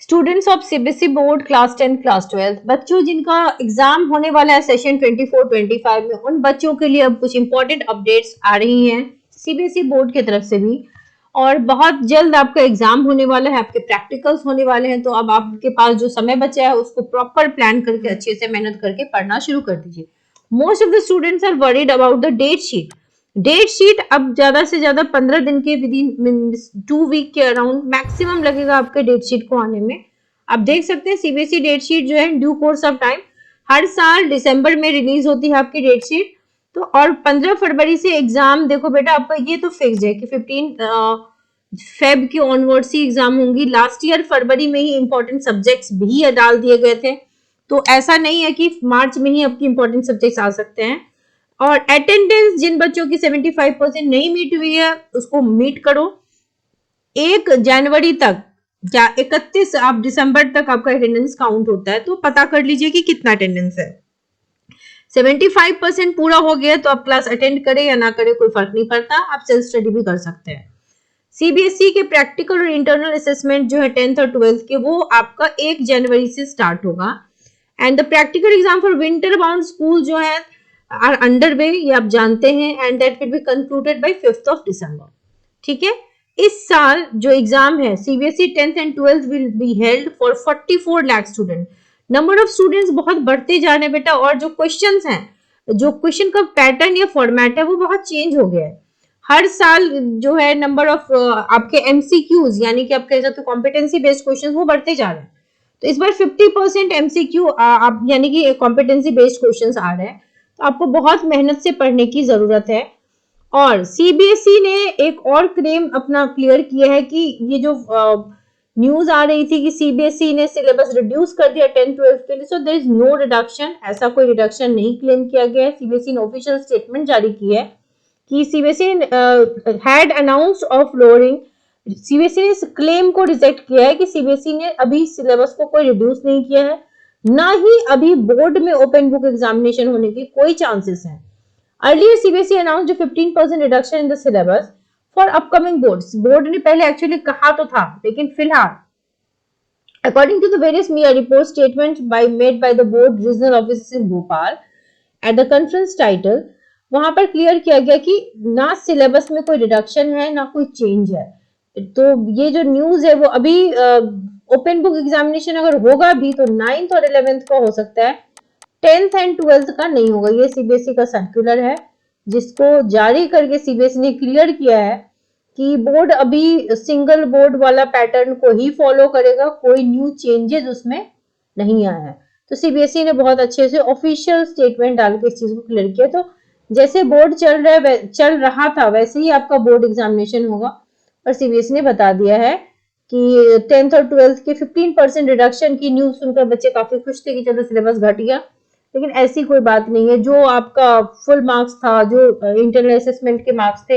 Students of CBSE board class 10 class 12 बच्चों जिनका exam होने वाला है सेशन 24-25 में, उन बच्चों के लिए अब कुछ इंपॉर्टेंट अपडेट्स आ रही हैं सीबीएसई बोर्ड की तरफ से भी। और बहुत जल्द आपका एग्जाम होने वाला है, आपके प्रैक्टिकल्स होने वाले हैं, तो अब आपके पास जो समय बचा है उसको प्रॉपर प्लान करके अच्छे से मेहनत करके पढ़ना शुरू कर दीजिए। Most of the students are worried about the date sheet अब ज्यादा से ज्यादा 15 दिन के विद इन 2 वीक के अराउंड मैक्सिमम लगेगा आपके डेट शीट को आने में। आप देख सकते हैं सीबीएसई डेट शीट जो है ड्यू कोर्स ऑफ टाइम हर साल दिसंबर में रिलीज होती है आपकी डेट शीट। तो और 15 फरवरी से एग्जाम, देखो बेटा आपका ये तो फिक्स्ड है कि 15 फेब के ऑनवर्ड ही एग्जाम होंगी। लास्ट ईयर फरवरी में ही इंपॉर्टेंट सब्जेक्ट्स भी डाल दिए गए थे, तो ऐसा नहीं है कि मार्च में ही आपकी इंपॉर्टेंट सब्जेक्ट्स आ सकते हैं। और अटेंडेंस जिन बच्चों की 75% नहीं मीट हुई है उसको मीट करो। 1 जनवरी तक या 31 आप दिसंबर तक आपका अटेंडेंस काउंट होता है, तो पता कर लीजिए कि कितना अटेंडेंस है। 75% पूरा हो गया तो आप क्लास अटेंड करें या ना करें कोई फर्क नहीं पड़ता, आप सेल्फ स्टडी भी कर सकते हैं। सीबीएसई के प्रैक्टिकल और इंटरनल असेसमेंट जो है 10th और 12th के, वो आपका 1 जनवरी से स्टार्ट होगा। And the practical exam for winter bound school जो है आर अंडर वे, ये आप जानते हैं, and that will be concluded by 5th of December. ठीक है, इस साल जो एग्जाम है CBSE 10th and 12th will be held for 44 lakh student. Number of students बहुत बढ़ते जा रहे हैं बेटा, और जो क्वेश्चंस हैं, जो क्वेश्चन का पैटर्न या फॉर्मेट है वो बहुत चेंज हो गया है। हर साल जो है नंबर ऑफ आपके एमसीक्यूज यानी कि आप कह सकते हो कॉम्पिटेंसी बेस्ड क्वेश्चन वो बढ़ते जा रहे हैं। तो इस बार 50% एमसीक्यू आप यानी कि कॉम्पिटेंसी बेस्ड क्वेश्चंस आ रहे हैं, तो आपको बहुत मेहनत से पढ़ने की जरूरत है। और सीबीएसई ने एक और क्लेम अपना क्लियर किया है कि ये जो न्यूज आ रही थी कि सीबीएसई ने सिलेबस रिड्यूस कर दिया 10th-12th के लिए, so there is no reduction, ऐसा कोई रिडक्शन नहीं क्लेम किया गया है। सीबीएसई ने ऑफिशियल स्टेटमेंट जारी की है कि CBSE had announced of lowering. CBSE ने इस क्लेम को रिजेक्ट किया है कि सीबीएसई ने अभी सिलेबस को कोई रिड्यूस नहीं किया है, ना ही अभी बोर्ड में ओपन बुक एग्जामिनेशन होने की कोई चांसेस हैं। Earlier, CBSE announced a 15% reduction in the syllabus for upcoming boards. Board ने पहले एक्चुअली कहा तो था, लेकिन फिलहाल according to the various media report statements made by the board regional offices in Bhopal at the conference title, वहां पर clear किया गया कि ना सिलेबस में कोई रिडक्शन है ना कोई चेंज है। तो ये जो न्यूज है वो अभी ओपन बुक एग्जामिनेशन अगर होगा भी तो 9th और 11th का हो सकता है, 10th एंड 12th का नहीं होगा। ये सीबीएसई का सर्कुलर है जिसको जारी करके सीबीएसई ने क्लियर किया है कि बोर्ड अभी सिंगल बोर्ड वाला पैटर्न को ही फॉलो करेगा, कोई न्यू चेंजेस उसमें नहीं आया है। तो सीबीएसई ने बहुत अच्छे से ऑफिशियल स्टेटमेंट डाल के इस चीज को क्लियर किया। तो जैसे बोर्ड चल रहा था वैसे ही आपका बोर्ड एग्जामिनेशन होगा। और सीबीएसई ने बता दिया है कि 10th और 12th के 15% रिडक्शन की न्यूज सुनकर बच्चे काफी खुश थे कि चलो सिलेबस घट गया, लेकिन ऐसी कोई बात नहीं है। जो आपका फुल मार्क्स था, जो इंटरनल असेसमेंट के मार्क्स थे,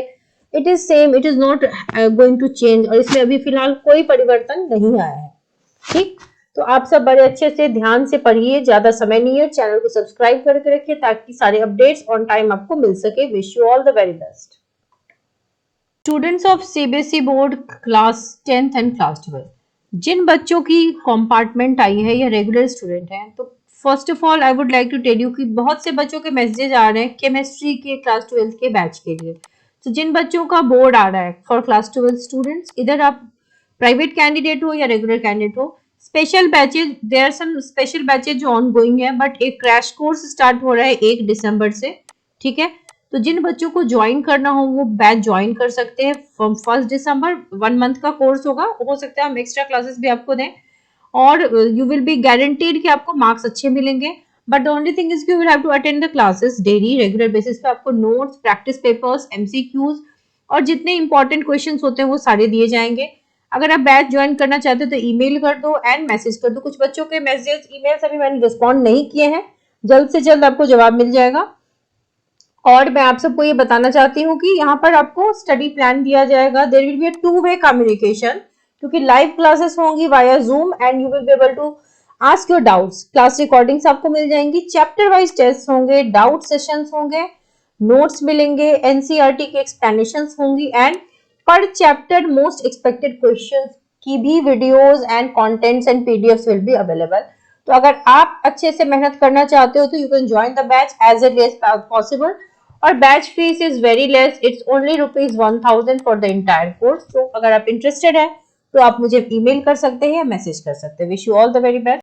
it is same, it is not going to change, और इसमें अभी फिलहाल कोई परिवर्तन नहीं आया है। ठीक, तो आप सब बड़े अच्छे से ध्यान से पढ़िए, ज्यादा समय नहीं है, चैनल को सब्सक्राइब करके रखिए ताकि सारे अपडेट्स ऑन टाइम आपको मिल सके। Wish you all the very best. Students of CBSE board class 10th and class 12, जिन बच्चों की कंपार्टमेंट आई है या रेगुलर स्टूडेंट हैं, तो first of all I would like to tell you कि बहुत से बच्चों के मैसेजेस आ रहे हैं केमिस्ट्री के क्लास 12th के बैच के लिए। तो जिन बच्चों का बोर्ड आ रहा है फॉर क्लास 12 स्टूडेंट्स, इधर आप प्राइवेट कैंडिडेट हो या रेगुलर कैंडिडेट हो, special batches, there are some special batches जो ऑन गोइंग है, बट एक क्रैश कोर्स स्टार्ट हो रहा है 1 दिसंबर से। ठीक है, तो जिन बच्चों को ज्वाइन करना हो वो बैच ज्वाइन कर सकते हैं फ्रॉम 1 दिसंबर। 1 मंथ का कोर्स होगा, हो सकता है हम एक्स्ट्रा क्लासेस भी आपको दें, और यू विल बी गारंटीड कि आपको मार्क्स अच्छे मिलेंगे। But the only thing is कि you will have to attend the classes daily, regular basis पे आपको नोट्स, प्रैक्टिस पेपर्स, एमसीक्यूज और जितने इंपॉर्टेंट क्वेश्चंस होते हैं वो सारे दिए जाएंगे। अगर आप बैच ज्वाइन करना चाहते हो तो ईमेल कर दो एंड मैसेज कर दो। कुछ बच्चों के मैसेज, ईमेल्स अभी मैंने रिस्पॉन्ड नहीं किए हैं, जल्द से जल्द आपको जवाब मिल जाएगा। और मैं आप सबको ये बताना चाहती हूँ कि यहाँ पर आपको स्टडी प्लान दिया जाएगा। There will be a two way communication, क्योंकि लाइव क्लासेस होंगी via Zoom and you will be able to ask your doubts. Class recordings आपको मिल जाएंगी, चैप्टर वाइज टेस्ट होंगे, डाउट सेशंस होंगे, नोट्स मिलेंगे, एनसीईआरटी के एक्सप्लेनेशंस होंगी and per chapter most expected questions की भी videos and contents and PDFs will be available. तो अगर आप अच्छे से मेहनत करना चाहते हो तो you can join the batch as early as possible. और batch fees is very less, it's only ₹1000 for the entire course. तो अगर आप इंटरेस्टेड है तो आप मुझे ईमेल कर सकते हैं या मैसेज कर सकते हैं। Wish you all the very best.